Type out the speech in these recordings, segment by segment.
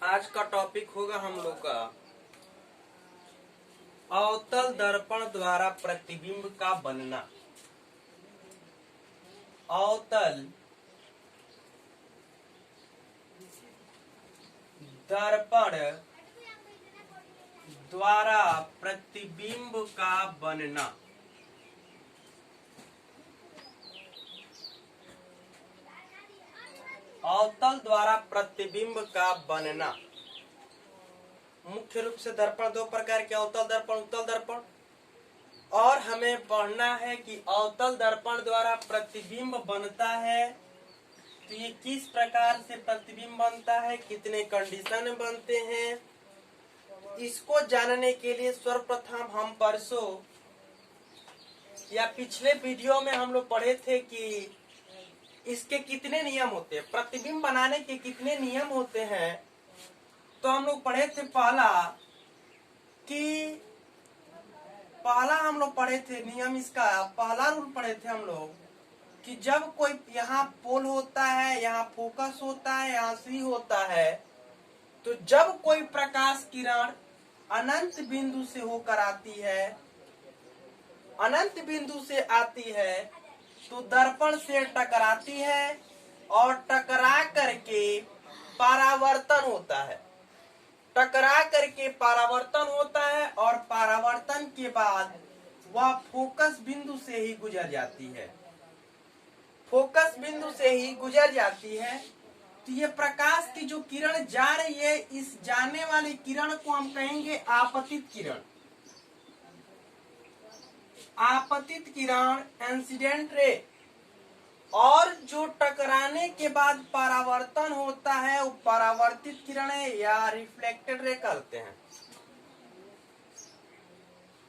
आज का टॉपिक होगा हम लोग का अवतल दर्पण द्वारा प्रतिबिंब का बनना। अवतल दर्पण द्वारा प्रतिबिंब का बनना। अवतल द्वारा प्रतिबिंब का बनना। मुख्य रूप से दर्पण दो प्रकार के, अवतल दर्पण, उत्तल दर्पण। और हमें पढ़ना है कि अवतल दर्पण द्वारा प्रतिबिंब बनता है तो ये किस प्रकार से प्रतिबिंब बनता है, कितने कंडीशन बनते हैं। इसको जानने के लिए सर्वप्रथम हम परसों या पिछले वीडियो में हम लोग पढ़े थे कि इसके कितने नियम होते हैं, प्रतिबिंब बनाने के कितने नियम होते हैं। तो हम लोग पढ़े थे पहला हम लोग पढ़े थे नियम, इसका पहला रूल पढ़े थे हम लोग कि जब कोई यहाँ पोल होता है, यहाँ फोकस होता है, यहाँ सी होता है, तो जब कोई प्रकाश किरण अनंत बिंदु से होकर आती है, अनंत बिंदु से आती है तो दर्पण से टकराती है और टकरा करके परावर्तन होता है। टकरा करके परावर्तन होता है और परावर्तन के बाद वह फोकस बिंदु से ही गुजर जाती है। फोकस बिंदु से ही गुजर जाती है तो ये प्रकाश की जो किरण जा रही है, इस जाने वाली किरण को हम कहेंगे आपतित किरण। आपतित किरण, इंसिडेंट रे। और जो टकराने के बाद परावर्तन होता है वो परावर्तित किरणें या रिफ्लेक्टेड रे कहते हैं।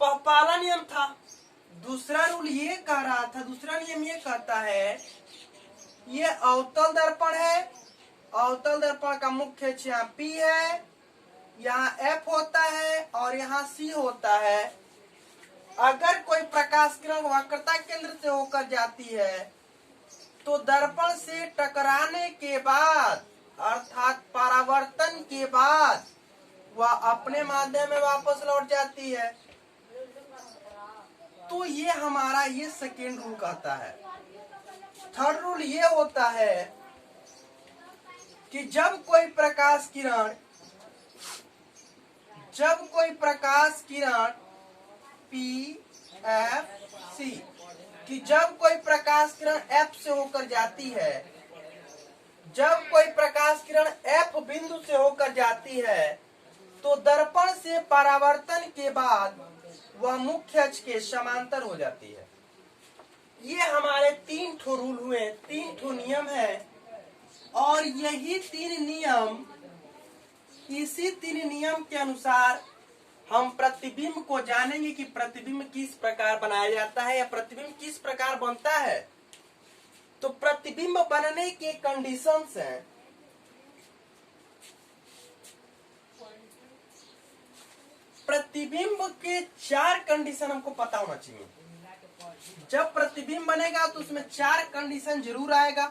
पहला नियम था। दूसरा रूल ये कह रहा था, दूसरा नियम ये कहता है, ये अवतल दर्पण है। अवतल दर्पण का मुख्य अक्ष यहाँ P है, यहाँ F होता है और यहाँ C होता है। अगर कोई प्रकाश किरण वक्रता केंद्र से होकर जाती है तो दर्पण से टकराने के बाद अर्थात परावर्तन के बाद वह अपने माध्यम में वापस लौट जाती है। तो ये हमारा ये सेकेंड रूल कहता है। थर्ड रूल ये होता है कि जब कोई प्रकाश किरण PFC कि जब कोई प्रकाश किरण F से होकर जाती है, जब कोई प्रकाश किरण F बिंदु से होकर जाती है तो दर्पण से परावर्तन के बाद वह मुख्य अक्ष के समांतर हो जाती है। ये हमारे 3 ठो रूल हुए, 3 ठो नियम है। और यही 3 नियम, इसी 3 नियम के अनुसार हम प्रतिबिंब को जानेंगे कि प्रतिबिंब किस प्रकार बनाया जाता है या प्रतिबिंब किस प्रकार बनता है। तो प्रतिबिंब बनने के कंडीशंस हैं। प्रतिबिंब के 4 कंडीशन हमको पता होना चाहिए। जब प्रतिबिंब बनेगा तो उसमें 4 कंडीशन जरूर आएगा।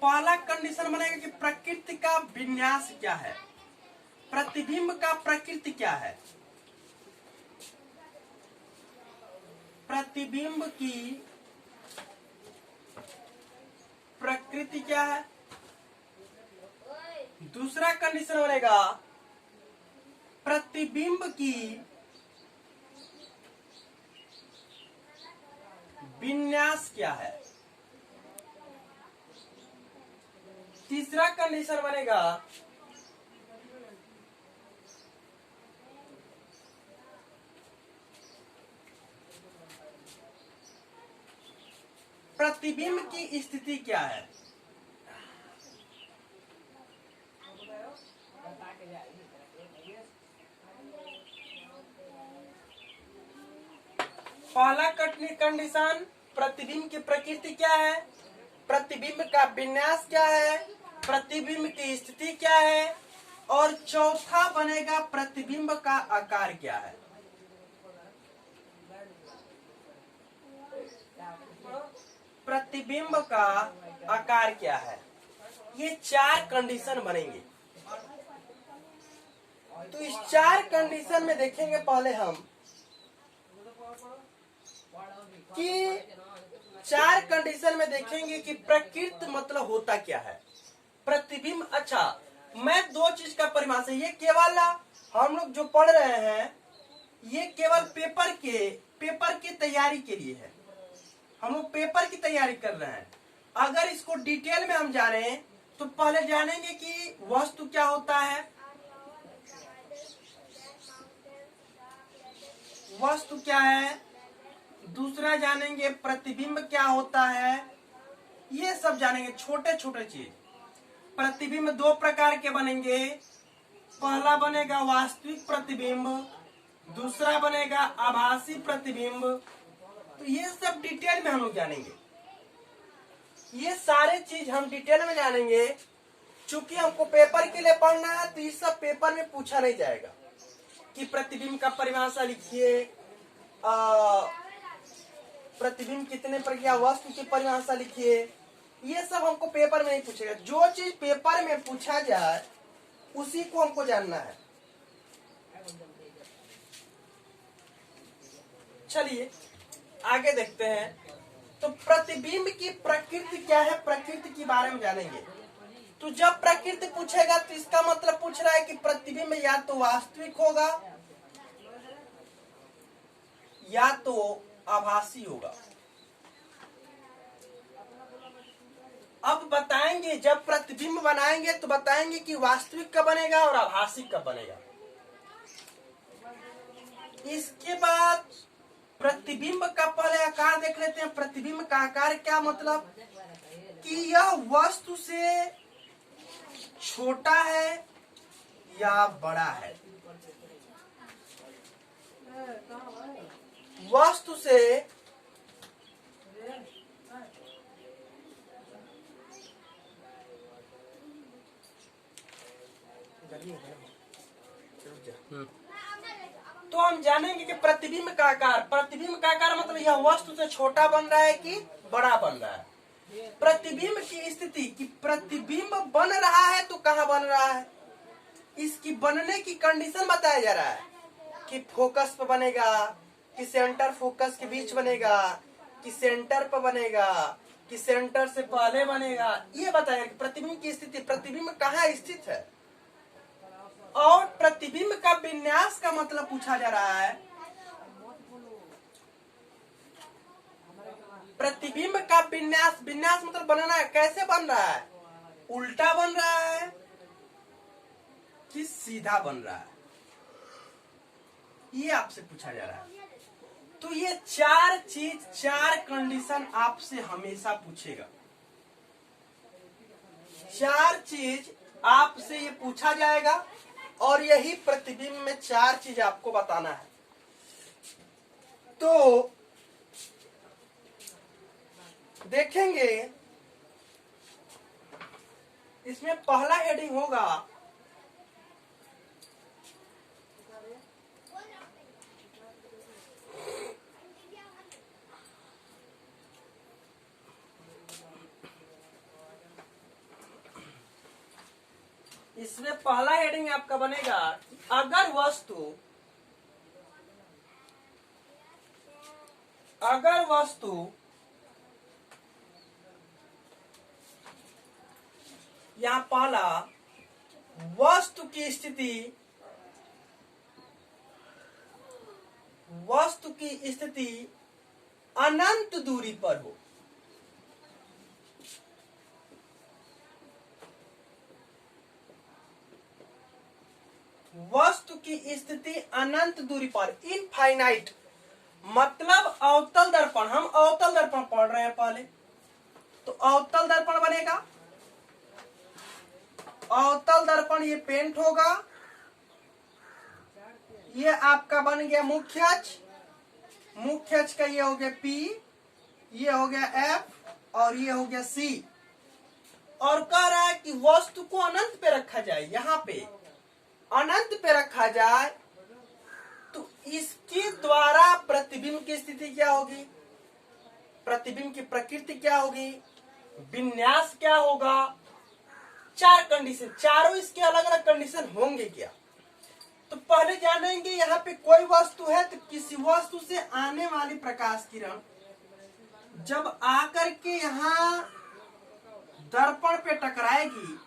पहला कंडीशन बनेगा कि प्रकृति का विन्यास क्या है, प्रतिबिंब का प्रकृति क्या है। प्रतिबिंब की प्रकृति क्या है। दूसरा कंडीशन बनेगा प्रतिबिंब की विन्यास क्या है। तीसरा कंडीशन बनेगा प्रतिबिंब की स्थिति क्या है। पहला कंडीशन प्रतिबिंब की प्रकृति क्या है, प्रतिबिंब का विन्यास क्या है, प्रतिबिंब की स्थिति क्या है, और चौथा बनेगा प्रतिबिंब का आकार क्या है। प्रतिबिंब का आकार क्या है। ये 4 कंडीशन बनेंगे। तो इस 4 कंडीशन में देखेंगे पहले हम कि 4 कंडीशन में देखेंगे कि प्रकृति मतलब होता क्या है। प्रतिबिंब, अच्छा मैं 2 चीज का परिभाषा, ये केवल हम लोग जो पढ़ रहे हैं ये केवल पेपर की तैयारी के लिए है। हम लोग पेपर की तैयारी कर रहे हैं। अगर इसको डिटेल में हम जाने तो पहले जानेंगे कि वस्तु क्या होता है, वस्तु क्या है, दूसरा जानेंगे प्रतिबिंब क्या होता है, ये सब जानेंगे छोटे छोटे चीज। प्रतिबिंब 2 प्रकार के बनेंगे, पहला बनेगा वास्तविक प्रतिबिंब, दूसरा बनेगा आभासी प्रतिबिंब। तो ये सब डिटेल में हम लोग जानेंगे, ये सारे चीज हम डिटेल में जानेंगे। चूंकि हमको पेपर के लिए पढ़ना है तो ये सब पेपर में पूछा नहीं जाएगा कि प्रतिबिंब का परिभाषा लिखिए, प्रतिबिंब कितने प्रकार, वस्तु की परिभाषा लिखिए, ये सब हमको पेपर में नहीं पूछेगा। जो चीज पेपर में पूछा जाए उसी को हमको जानना है। चलिए आगे देखते हैं। तो प्रतिबिंब की प्रकृति क्या है, प्रकृति के बारे में जानेंगे। तो जब प्रकृति पूछेगा तो इसका मतलब पूछ रहा है कि प्रतिबिंब या तो वास्तविक होगा या तो आभासी होगा। अब बताएंगे, जब प्रतिबिंब बनाएंगे तो बताएंगे कि वास्तविक कब बनेगा और आभासी कब बनेगा। इसके बाद प्रतिबिंब का पहले आकार देख लेते हैं। प्रतिबिंब का आकार क्या मतलब कि यह वस्तु से छोटा है या बड़ा है, वस्तु से तो हम जानेंगे कि प्रतिबिंब का आकार मतलब यह वस्तु से छोटा बन रहा है कि बड़ा बन रहा है। प्रतिबिंब की स्थिति कि प्रतिबिंब बन रहा है तो कहाँ बन रहा है, इसकी बनने की कंडीशन बताया जा रहा है कि फोकस पर बनेगा, कि सेंटर फोकस के बीच बनेगा, कि सेंटर पर बनेगा, कि सेंटर से पहले बनेगा। ये बताया कि प्रतिबिंब की स्थिति, प्रतिबिंब कहाँ स्थित है। और प्रतिबिंब का विन्यास का मतलब पूछा जा रहा है। प्रतिबिंब का विन्यास मतलब बनना है, कैसे बन रहा है, उल्टा बन रहा है कि सीधा बन रहा है, ये आपसे पूछा जा रहा है। तो ये 4 चीज, 4 कंडीशन आपसे हमेशा पूछेगा। 4 चीज आपसे ये पूछा जाएगा और यही प्रतिबिंब में 4 चीज आपको बताना है। तो देखेंगे इसमें पहला हेडिंग होगा इसमें पहला हेडिंग आपका बनेगा अगर वस्तु यहाँ पहला वस्तु की स्थिति अनंत दूरी पर हो, वस्तु की स्थिति अनंत दूरी पर, इनफाइनाइट, मतलब अवतल दर्पण। हम अवतल दर्पण पढ़ रहे हैं पहले, तो अवतल दर्पण बनेगा। अवतल दर्पण ये पेंट होगा, ये आपका बन गया मुख्य अक्ष का, ये हो गया P, ये हो गया F और ये हो गया C। और कह रहा है कि वस्तु को अनंत पे रखा जाए, यहाँ पे अनंत पे रखा जाए तो इसके द्वारा प्रतिबिंब की स्थिति क्या होगी, प्रतिबिंब की प्रकृति क्या होगी, विन्यास क्या होगा, 4 कंडीशन, चारों इसके अलग अलग कंडीशन होंगे क्या। तो पहले जानेंगे यहाँ पे कोई वस्तु है तो किसी वस्तु से आने वाली प्रकाश किरण जब आकर के यहाँ दर्पण पे टकराएगी,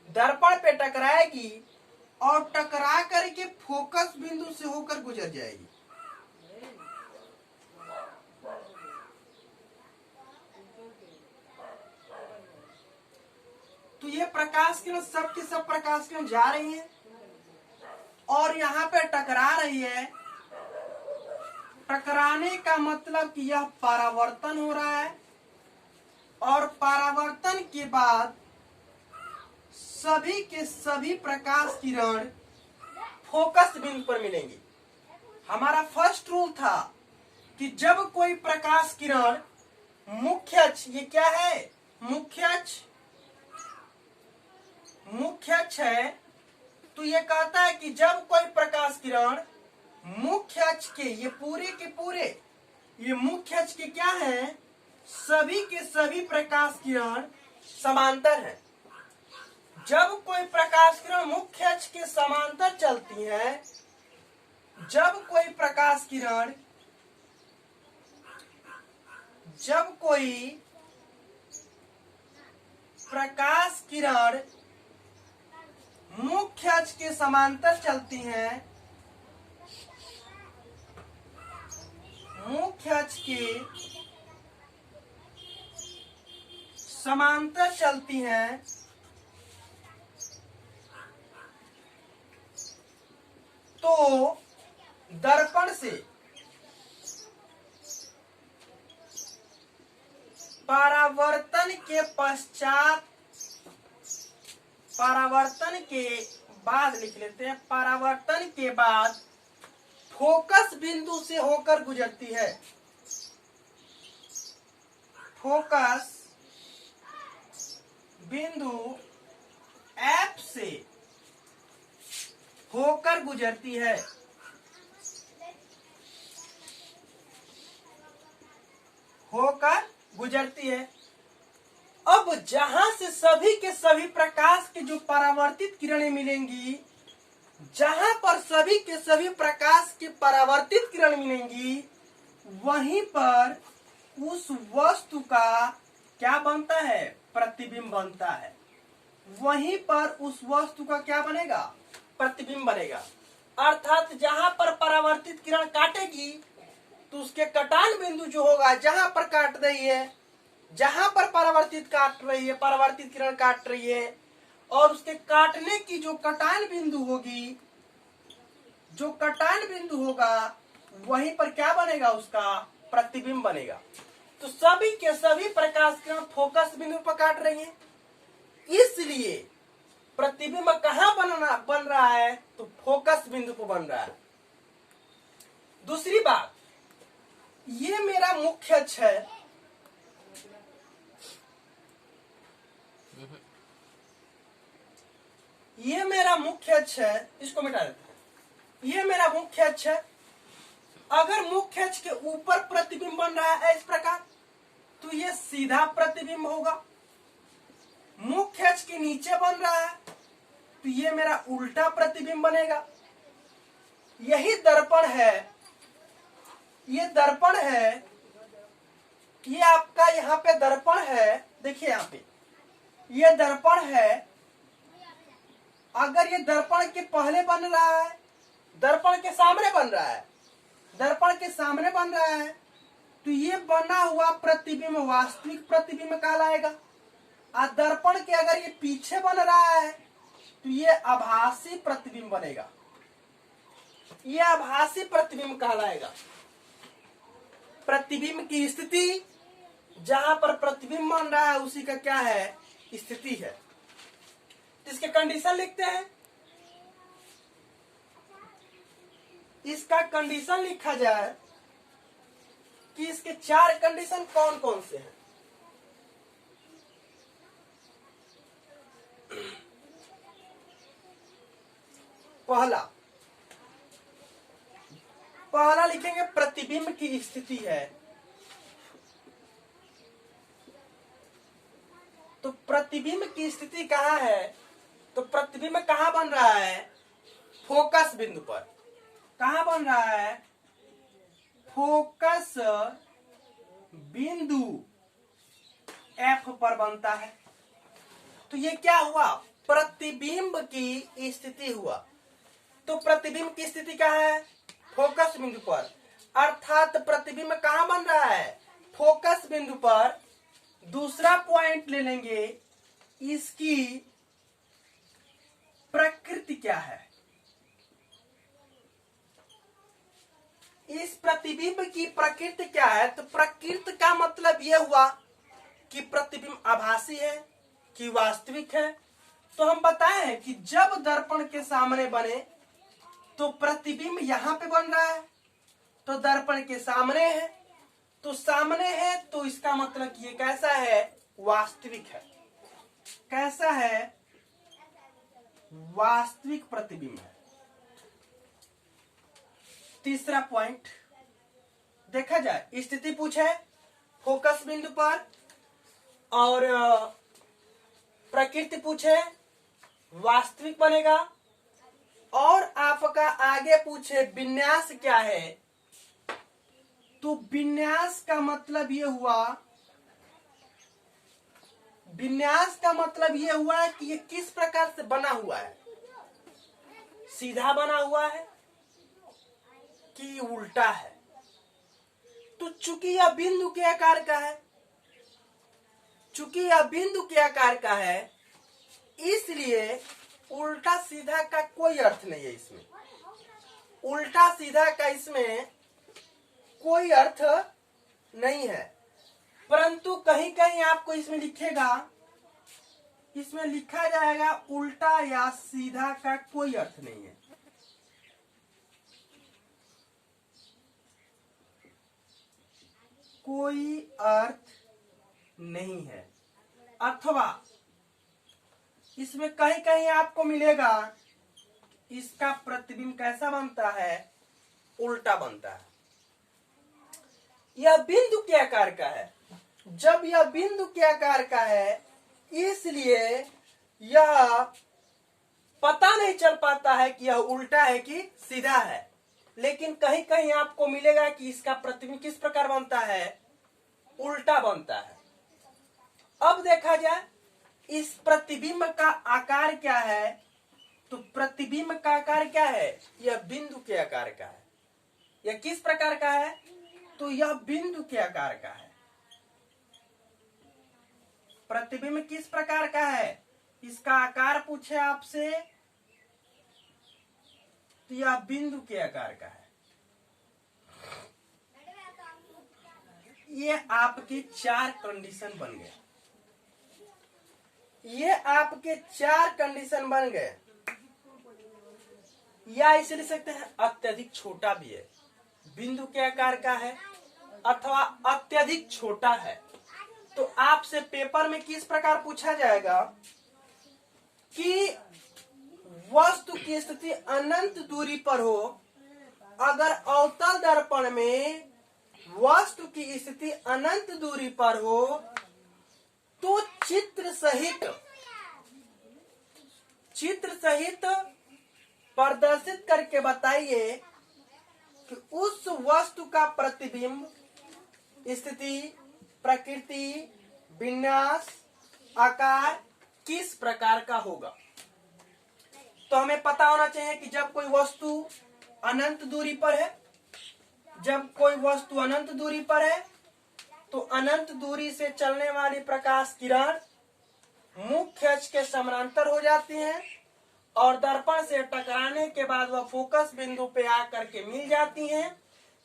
दर्पण पे टकराएगी और टकरा करके फोकस बिंदु से होकर गुजर जाएगी। तो ये प्रकाश किरण सब की सब प्रकाश किरण जा रही है और यहाँ पे टकरा रही है। टकराने का मतलब कि यह परावर्तन हो रहा है और परावर्तन के बाद सभी के सभी प्रकाश किरण फोकस बिंदु पर मिलेंगी। हमारा फर्स्ट रूल था कि जब कोई प्रकाश किरण मुख्य अक्ष, ये क्या है, मुख्य अक्ष, मुख्य अक्ष है, तो ये कहता है कि जब कोई प्रकाश किरण मुख्य अक्ष के, ये पूरे के पूरे, ये मुख्य अक्ष के क्या है, सभी के सभी प्रकाश किरण समांतर है। जब कोई प्रकाश किरण मुख्य अक्ष के समांतर चलती है, जब कोई प्रकाश किरण, जब कोई प्रकाश किरण मुख्य अक्ष के समांतर चलती हैं, मुख्य अक्ष के समांतर चलती हैं, तो दर्पण से परावर्तन के पश्चात, परावर्तन के बाद लिख लेते हैं, परावर्तन के बाद फोकस बिंदु से होकर गुजरती है, फोकस बिंदु F से होकर गुजरती है। होकर गुजरती है। अब जहां से सभी के सभी प्रकाश के जो परावर्तित किरणें मिलेंगी, जहां पर सभी के सभी प्रकाश की परावर्तित किरण मिलेंगी, वहीं पर उस वस्तु का क्या बनता है, प्रतिबिंब बनता है। वहीं पर उस वस्तु का क्या बनेगा, प्रतिबिंब बनेगा। अर्थात जहां पर परावर्तित किरण काटेगी तो उसके कटान बिंदु जो होगा, जहां पर काट रही है, जहां पर परावर्तित काट रही है, परावर्तित किरण काट रही है, और उसके काटने की जो कटान बिंदु होगी, जो कटान बिंदु होगा, वहीं पर क्या बनेगा, उसका प्रतिबिंब बनेगा। तो सभी के सभी प्रकाश किरण फोकस बिंदु पर काट रही है, इसलिए प्रतिबिंब कहां बन रहा है, तो फोकस बिंदु पर बन रहा है। दूसरी बात, ये मेरा मुख्य अक्ष है, ये मेरा मुख्य अक्ष है, इसको मिटा देते हैं। ये मेरा मुख्य अक्ष है। अगर मुख्य अक्ष के ऊपर प्रतिबिंब बन रहा है इस प्रकार, तो ये सीधा प्रतिबिंब होगा। मुख्य अक्ष के नीचे बन रहा है तो ये मेरा उल्टा प्रतिबिंब बनेगा। यही दर्पण है, ये दर्पण है, ये आपका यहाँ पे दर्पण है। देखिए यहाँ पे ये दर्पण है। अगर ये दर्पण के पहले बन रहा है, दर्पण के सामने बन रहा है, दर्पण के सामने बन रहा है, तो ये बना हुआ प्रतिबिंब वास्तविक प्रतिबिंब कहलाएगा। और दर्पण के अगर ये पीछे बन रहा है तो ये आभासी प्रतिबिंब बनेगा, ये आभासी प्रतिबिंब कहलाएगा। प्रतिबिंब की स्थिति, जहां पर प्रतिबिंब बन रहा है उसी का क्या है, स्थिति है। इसके कंडीशन लिखते हैं। इसका कंडीशन लिखा जाए कि इसके 4 कंडीशन कौन कौन से हैं। पहला लिखेंगे प्रतिबिंब की स्थिति है। तो प्रतिबिंब की स्थिति कहाँ है? तो प्रतिबिंब कहाँ बन रहा है? फोकस बिंदु पर। कहाँ बन रहा है? फोकस बिंदु F पर बनता है। तो ये क्या हुआ? प्रतिबिंब की स्थिति हुआ। तो प्रतिबिंब की स्थिति कहाँ है? फोकस बिंदु पर। अर्थात प्रतिबिंब कहाँ बन रहा है? फोकस बिंदु पर। दूसरा पॉइंट ले लेंगे, इसकी प्रकृति क्या है? इस प्रतिबिंब की प्रकृति क्या है? तो प्रकृति का मतलब यह हुआ कि प्रतिबिंब आभासी है कि वास्तविक है। तो हम बताएं कि जब दर्पण के सामने बने तो प्रतिबिंब यहां पे बन रहा है, तो दर्पण के सामने है, तो सामने है, तो इसका मतलब ये कैसा है? वास्तविक है। कैसा है? वास्तविक प्रतिबिंब है। तीसरा पॉइंट देखा जाए, स्थिति पूछे फोकस बिंदु पर और प्रकृति पूछे वास्तविक बनेगा, और आपका आगे पूछे विन्यास क्या है। तो विन्यास का मतलब ये हुआ, विन्यास का मतलब ये हुआ कि ये किस प्रकार से बना हुआ है। सीधा बना हुआ है कि उल्टा है। तो चूंकि यह बिंदु के आकार का है, चूंकि यह बिंदु के आकार का है, इसलिए उल्टा सीधा का कोई अर्थ नहीं है इसमें। उल्टा सीधा का इसमें कोई अर्थ नहीं है। परंतु कहीं कहीं आपको इसमें लिखेगा, इसमें लिखा जाएगा उल्टा या सीधा का कोई अर्थ नहीं है। कोई अर्थ नहीं है। अथवा इसमें कहीं कहीं आपको मिलेगा इसका प्रतिबिंब कैसा बनता है? उल्टा बनता है। यह बिंदु के आकार का है। जब यह बिंदु के आकार का है, इसलिए यह पता नहीं चल पाता है कि यह उल्टा है कि सीधा है। लेकिन कहीं कहीं आपको मिलेगा कि इसका प्रतिबिंब किस प्रकार बनता है? उल्टा बनता है। अब देखा जाए इस प्रतिबिंब का आकार क्या है। तो प्रतिबिंब का आकार क्या है? यह बिंदु के आकार का है। यह किस प्रकार का है? तो यह बिंदु के आकार का है। प्रतिबिंब किस प्रकार का है? इसका आकार पूछे आपसे, तो यह बिंदु के आकार का है। ये आपके 4 कंडीशन बन गए। ये आपके 4 कंडीशन बन गए। या इसे लिख सकते हैं अत्यधिक छोटा भी है, बिंदु के आकार का है, अथवा अत्यधिक छोटा है। तो आपसे पेपर में किस प्रकार पूछा जाएगा कि वस्तु की स्थिति अनंत दूरी पर हो। अगर अवतल दर्पण में वस्तु की स्थिति अनंत दूरी पर हो तो चित्र सहित प्रदर्शित करके बताइए कि उस वस्तु का प्रतिबिंब स्थिति, प्रकृति, विन्यास, आकार किस प्रकार का होगा। तो हमें पता होना चाहिए कि जब कोई वस्तु अनंत दूरी पर है, जब कोई वस्तु अनंत दूरी पर है तो अनंत दूरी से चलने वाली प्रकाश किरण मुख्य अक्ष के समानांतर हो जाती हैं और दर्पण से टकराने के बाद वह फोकस बिंदु पे आकर के मिल जाती हैं।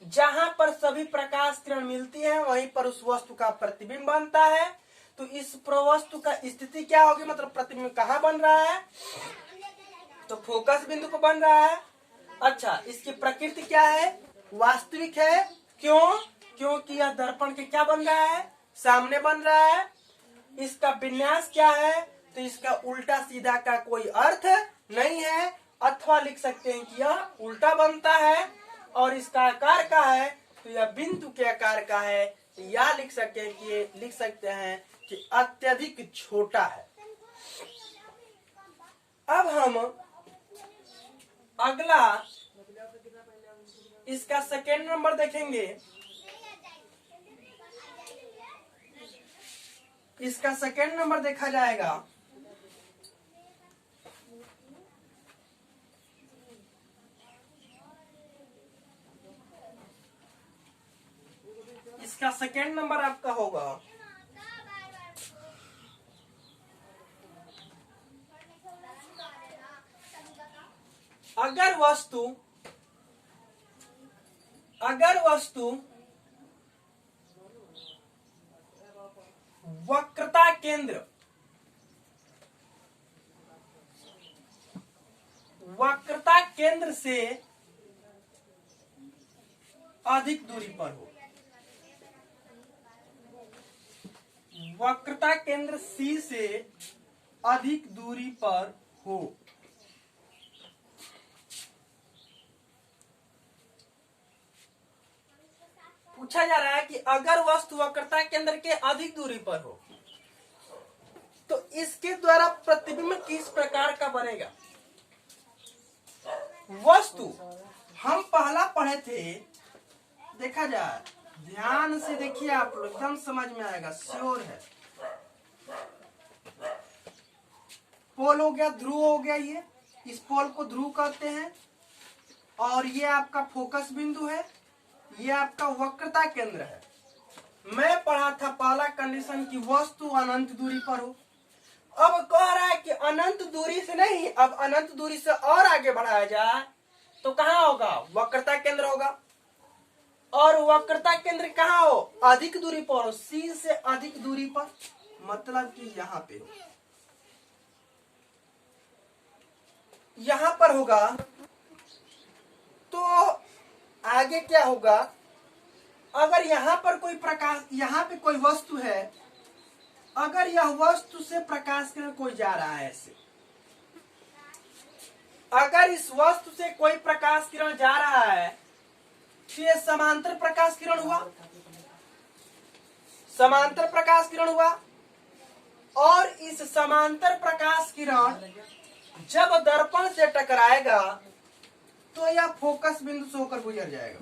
जहां पर सभी प्रकाश किरण मिलती है वहीं पर उस वस्तु का प्रतिबिंब बनता है। तो इस वस्तु का स्थिति क्या होगी, मतलब प्रतिबिंब कहाँ बन रहा है? तो फोकस बिंदु पर बन रहा है। अच्छा, इसकी प्रकृति क्या है? वास्तविक है। क्यों? क्योंकि यह दर्पण के क्या बन रहा है? सामने बन रहा है। इसका विन्यास क्या है? तो इसका उल्टा सीधा का कोई अर्थ नहीं है। अथवा लिख सकते हैं कि यह उल्टा बनता है। और इसका आकार का है तो यह बिंदु के आकार का है, या लिख सकते हैं कि अत्यधिक छोटा है। अब हम अगला इसका सेकेंड नंबर देखेंगे। इसका सेकेंड नंबर देखा जाएगा। इसका सेकेंड नंबर आपका होगा अगर वस्तु वक्रता केंद्र से अधिक दूरी पर हो, वक्रता केंद्र C से अधिक दूरी पर हो। पूछा जा रहा है कि अगर वस्तु वक्रता केंद्र के अधिक दूरी पर हो तो इसके द्वारा प्रतिबिंब किस प्रकार का बनेगा। वस्तु हम पहला पढ़े थे, देखा जाए ध्यान से देखिए, आप लोग एकदम समझ में आएगा, श्योर है। पोल हो गया, ध्रुव हो गया, ये इस पोल को ध्रुव कहते हैं, और ये आपका फोकस बिंदु है, ये आपका वक्रता केंद्र है। मैं पढ़ा था पहला कंडीशन की वस्तु अनंत दूरी पर हो। अब कह रहा है कि अनंत दूरी से नहीं, अब अनंत दूरी से और आगे बढ़ाया जाए तो कहाँ होगा, वक्रता केंद्र होगा। और वक्रता केंद्र कहाँ हो, अधिक दूरी पर हो, C से अधिक दूरी पर, मतलब कि यहाँ पे हो, यहाँ पर होगा। तो आगे क्या होगा, अगर यहाँ पर कोई प्रकाश, यहाँ पे कोई वस्तु है, अगर यह वस्तु से प्रकाश किरण कोई जा रहा है ऐसे, अगर इस वस्तु से कोई प्रकाश किरण जा रहा है तो यह समांतर प्रकाश किरण हुआ, समांतर प्रकाश किरण हुआ। और इस समांतर प्रकाश किरण जब दर्पण से टकराएगा तो यह फोकस बिंदु से होकर गुजर जाएगा,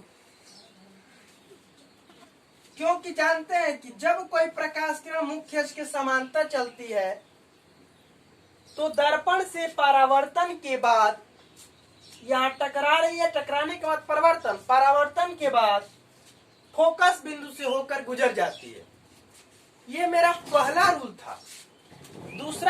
क्योंकि जानते हैं कि जब कोई प्रकाश किरण मुख्य अक्ष के समांतर चलती है तो दर्पण से परावर्तन के बाद यहाँ टकरा रही है, टकराने के बाद परावर्तन के बाद फोकस बिंदु से होकर गुजर जाती है। ये मेरा पहला रूल था। दूसरा